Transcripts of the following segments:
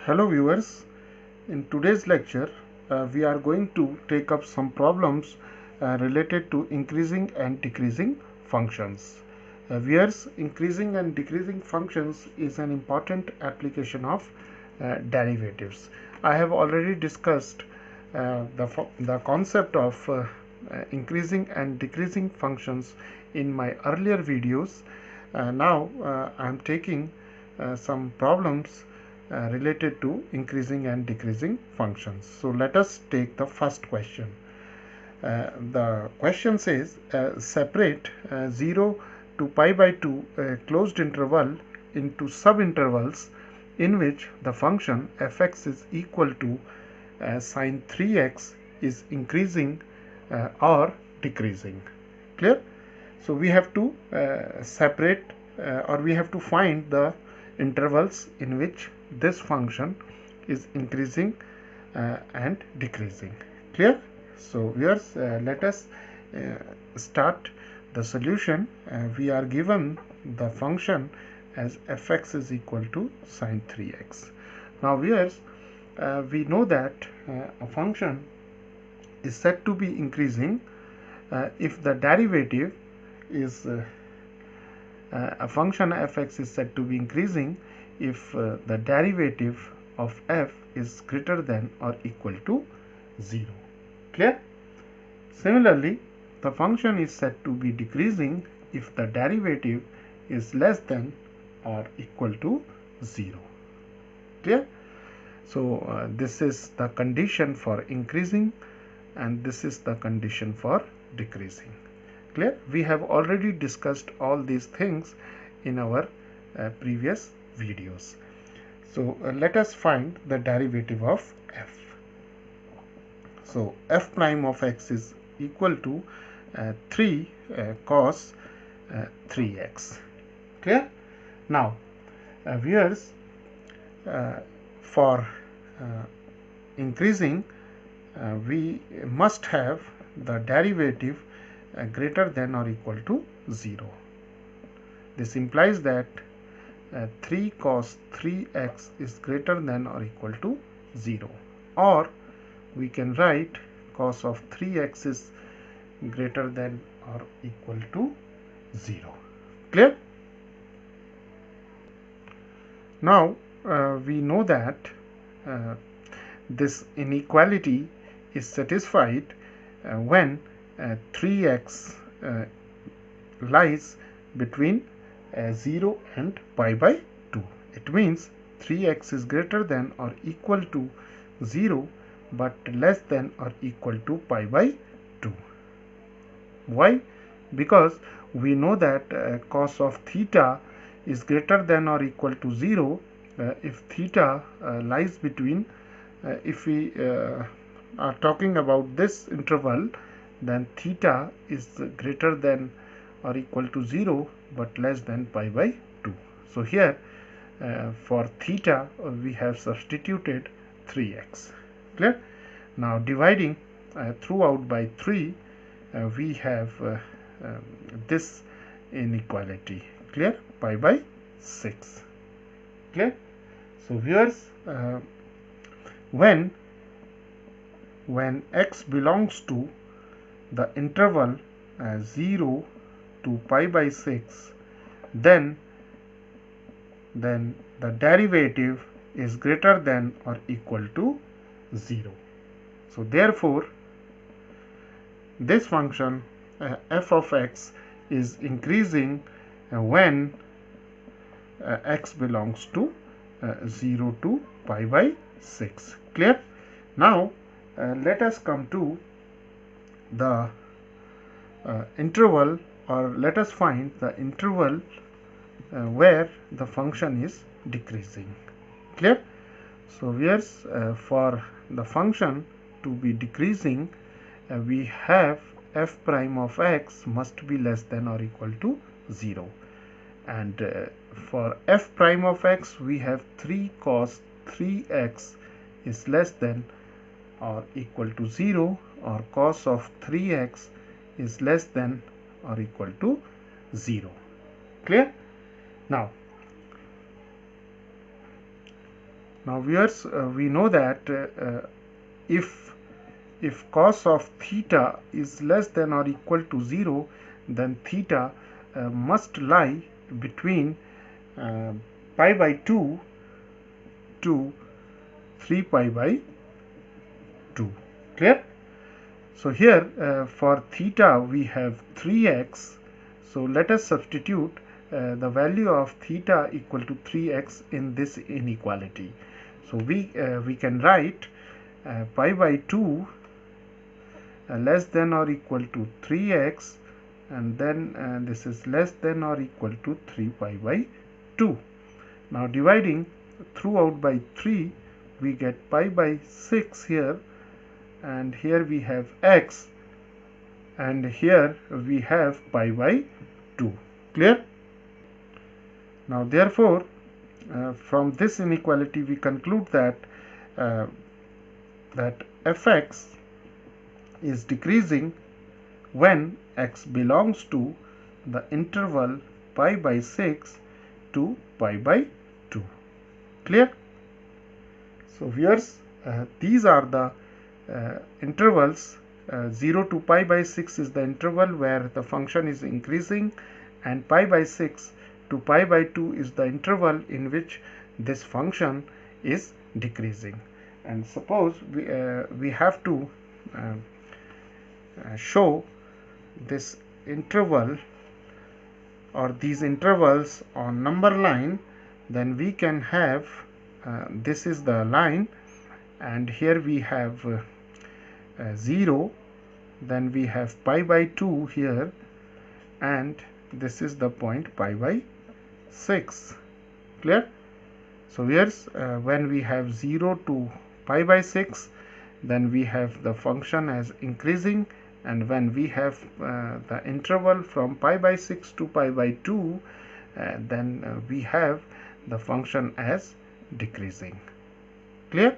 Hello viewers, in today's lecture we are going to take up some problems related to increasing and decreasing functions. Viewers, increasing and decreasing functions is an important application of derivatives. I have already discussed the concept of increasing and decreasing functions in my earlier videos. Now I am taking some problems related to increasing and decreasing functions. So let us take the first question. The question says separate 0 to pi by 2 closed interval into subintervals in which the function fx is equal to sine 3x is increasing or decreasing. Clear? So we have to separate or we have to find the intervals in which this function is increasing and decreasing. Clear? So viewers, let us start the solution. We are given the function as fx is equal to sine 3x. Now viewers, we know that a function is said to be increasing if the derivative is a function fx is said to be increasing if the derivative of f is greater than or equal to 0. Clear? Similarly, the function is said to be decreasing if the derivative is less than or equal to 0. Clear? So this is the condition for increasing and this is the condition for decreasing. Clear? We have already discussed all these things in our previous videos. So let us find the derivative of f. So f prime of x is equal to 3 cos 3x. Clear? Now viewers, for increasing we must have the derivative greater than or equal to 0. This implies that 3 cos 3x is greater than or equal to 0, or we can write cos of 3x is greater than or equal to 0. Clear? Now we know that this inequality is satisfied when 3x lies between 0 and pi by 2. It means 3x is greater than or equal to 0 but less than or equal to pi by 2. Why? Because we know that cos of theta is greater than or equal to 0 if theta lies between, if we are talking about this interval, then theta is greater than or equal to 0 but less than pi by 2. So here for theta we have substituted 3x. Clear? Now dividing throughout by 3 we have this inequality. Clear? Pi by 6. Clear? So viewers, when x belongs to the interval 0 to pi by 6, then the derivative is greater than or equal to 0. So therefore this function f of x is increasing when x belongs to 0 to pi by 6. Clear? Now let us come to the interval, or let us find the interval where the function is decreasing. Clear? So here's for the function to be decreasing, we have f prime of x must be less than or equal to 0, and for f prime of x we have 3 cos 3x is less than or equal to 0, or cos of 3x is less than or equal to 0. Clear? Now Now viewers, we know that if cos of theta is less than or equal to 0, then theta must lie between pi by 2 to 3 pi by 2. Clear? So here for theta we have 3x. So let us substitute the value of theta equal to 3x in this inequality. So we can write pi by 2 less than or equal to 3x, and then this is less than or equal to 3 pi by 2. Now dividing throughout by 3, we get pi by 6 here, and here we have x, and here we have pi by 2. Clear? Now therefore from this inequality we conclude that fx is decreasing when x belongs to the interval pi by 6 to pi by 2. Clear? So viewers, these are the intervals. 0 to pi by 6 is the interval where the function is increasing, and pi by 6 to pi by 2 is the interval in which this function is decreasing. And suppose we have to show this interval or these intervals on number line, then we can have this is the line, and here we have 0, then we have pi by 2 here, and this is the point pi by 6. Clear? So here's when we have 0 to pi by 6, then we have the function as increasing, and when we have the interval from pi by 6 to pi by 2, then we have the function as decreasing. Clear?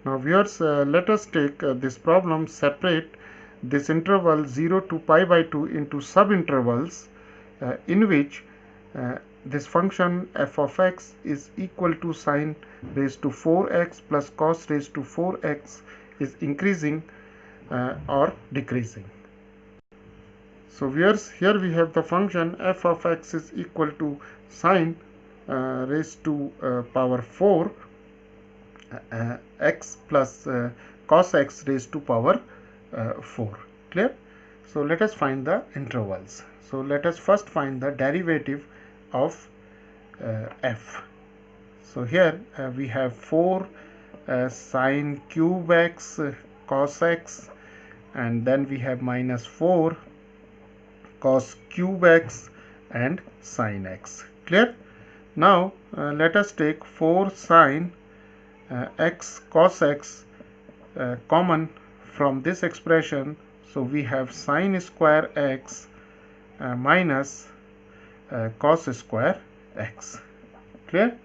Now viewers, let us take this problem, separate this interval 0 to pi by 2 into sub-intervals in which this function f of x is equal to sine raised to 4x plus cos raised to 4x is increasing or decreasing. So viewers, here we have the function f of x is equal to sine raised to power 4 x plus cos x raised to power 4. Clear? So let us find the intervals. So let us first find the derivative of f. So here we have 4 sine cube x cos x, and then we have minus 4 cos cube x and sine x. Clear? Now let us take 4 sine x cos x common from this expression. So we have sine square x minus cos square x. Clear?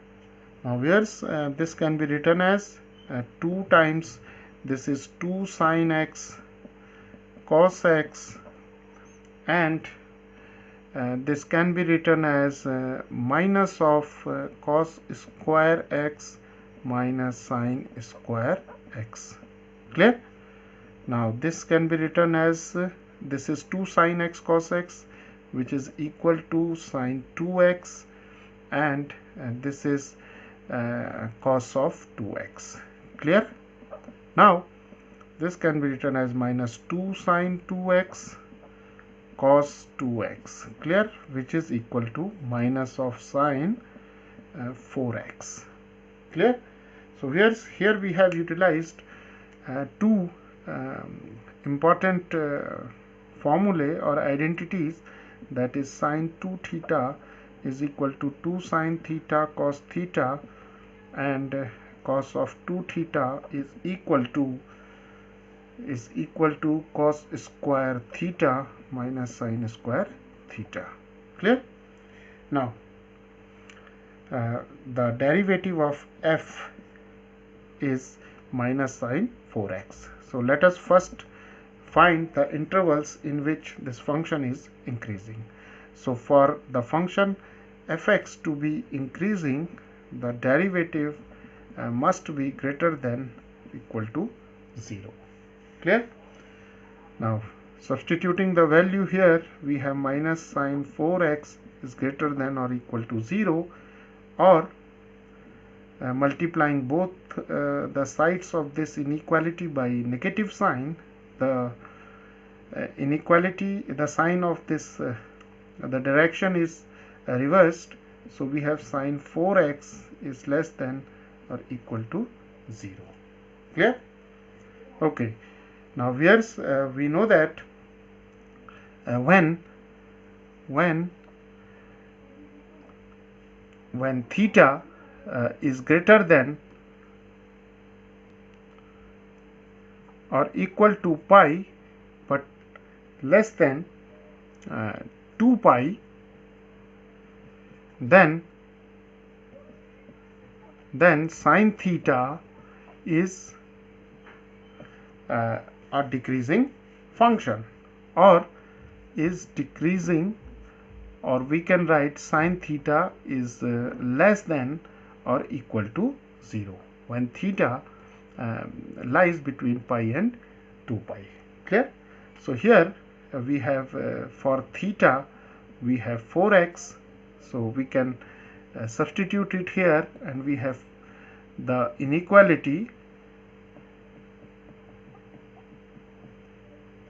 Now here's this can be written as 2 times this is 2 sine x cos x, and this can be written as minus of cos square x minus sine square x. Clear? Now this can be written as this is 2 sine x cos x, which is equal to sine 2x, and this is cos of 2x. Clear? Now this can be written as minus 2 sine 2x cos 2x. Clear? Which is equal to minus of sine 4x. Clear? So here we have utilized two important formulae or identities, that is sine 2 theta is equal to 2 sine theta cos theta, and cos of 2 theta is equal to cos square theta minus sine square theta. Clear? Now the derivative of f is minus sine 4x. So let us first find the intervals in which this function is increasing. So for the function fx to be increasing, the derivative must be greater than or equal to 0. Clear? Now substituting the value here, we have minus sine 4x is greater than or equal to 0, or multiplying both the sides of this inequality by negative sign, the inequality, the sign of this, the direction is reversed. So we have sine 4x is less than or equal to 0. Clear? Okay. Now here's we know that when theta is greater than or equal to pi but less than 2 pi, then sine theta is a decreasing function, or is decreasing, or we can write sine theta is less than or equal to 0 when theta lies between pi and 2 pi. Clear? So here we have for theta we have 4x, so we can substitute it here, and we have the inequality,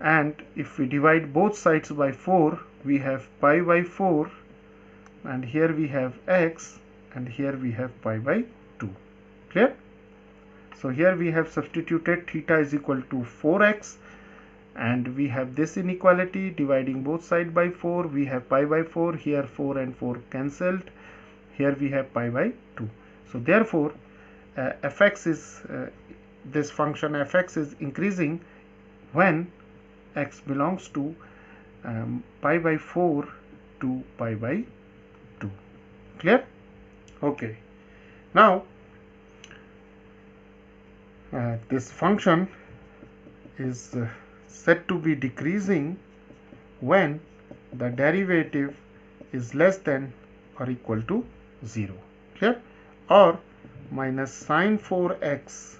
and if we divide both sides by 4, we have pi by 4, and here we have x, and here we have pi by 2. Clear? So here we have substituted theta is equal to 4x, and we have this inequality, dividing both sides by 4, we have pi by 4, here 4 and 4 cancelled, here we have pi by 2. So therefore fx is this function fx is increasing when x belongs to pi by 4 to pi by 2. Clear? Okay. Now this function is said to be decreasing when the derivative is less than or equal to 0. Clear? Or minus sine 4x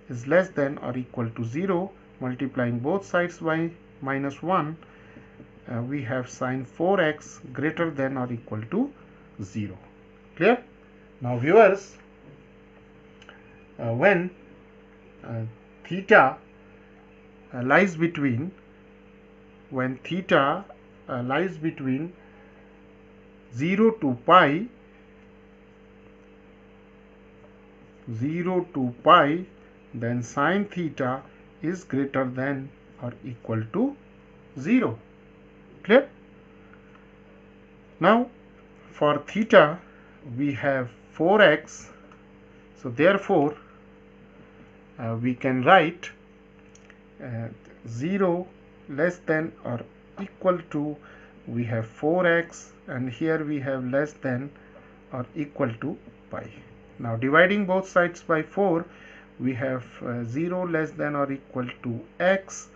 is less than or equal to 0, multiplying both sides by minus 1, we have sine 4x greater than or equal to 0. Clear? Now viewers, when theta lies between 0 to pi, then sine theta is greater than or equal to 0. Clear? Now for theta we have 4x, so therefore we can write 0 less than or equal to, we have 4x, and here we have less than or equal to pi. Now dividing both sides by 4, we have 0 less than or equal to x,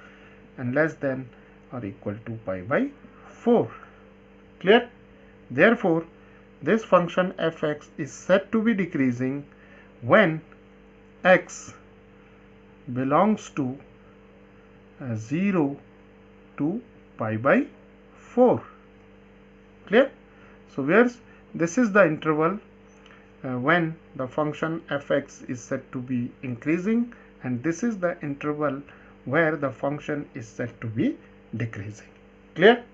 and less than or equal to pi by 4. Clear? Therefore this function fx is said to be decreasing when x belongs to 0 to pi by 4. Clear? So whereas this is the interval when the function fx is said to be increasing, and this is the interval where the function is said to be decreasing. Clear?